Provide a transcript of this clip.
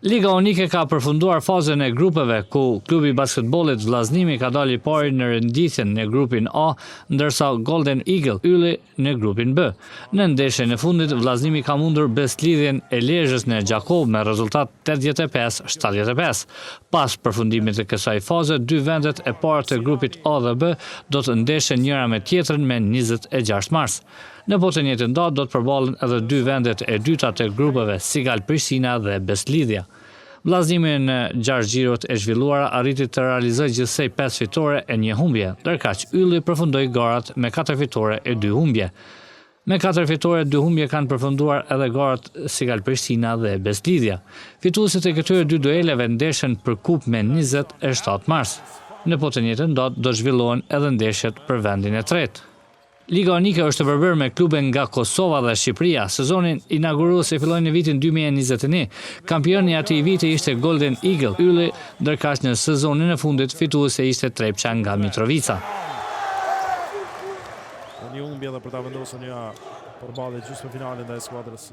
Liga Unike ka përfunduar fazën e grupeve, ku klubi basketbollit Vllaznimi ka dalë i pari në renditjen në grupin A, ndërsa Golden Eagle ylli në grupin B. Në ndeshjen e fundit, Vllaznimi ka mundur bestlidhjen e Lezhës në Gjakov me rezultat 85-75. Pas përfundimit të kësaj faze, dy vendet e para të grupit A dhe B do të ndeshen njëra me tjetrën me 26 mars. Në botën e njëjtën datë do të përballen edhe dy vendet e dyta të grupeve, Sigal Prishtina dhe Bestlidhja. Vllaznimi në 6 xhirot e zhvilluara arriti të realizojë gjithsej 5 fitore e 1 humbje, ndërkaq ylli përfundoi garat me 4 fitore e 2 humbje. Me 4 fitore e 2 humbje kanë përfunduar edhe garat Sigal Prishtina dhe Bestlidhja. Fituesit e këtyre dy dueleve ndeshen për kupë me 27 mars. Në botën e njëjtën datë do zhvillohen edhe ndeshjet për vendin e tretë. Liga Unike është përbërë me klube nga Kosova dhe Shqipëria. Sezonin inaugurues e filloi në vitin 2021. Kampioni i atij viti ishte Golden Eagle ylli, ndërkaq në sezonin e fundit fituese ishte Trepça nga Mitrovica. Një humbje edhe për ta vendosur një përballje gjysmëfinale ndaj skuadrës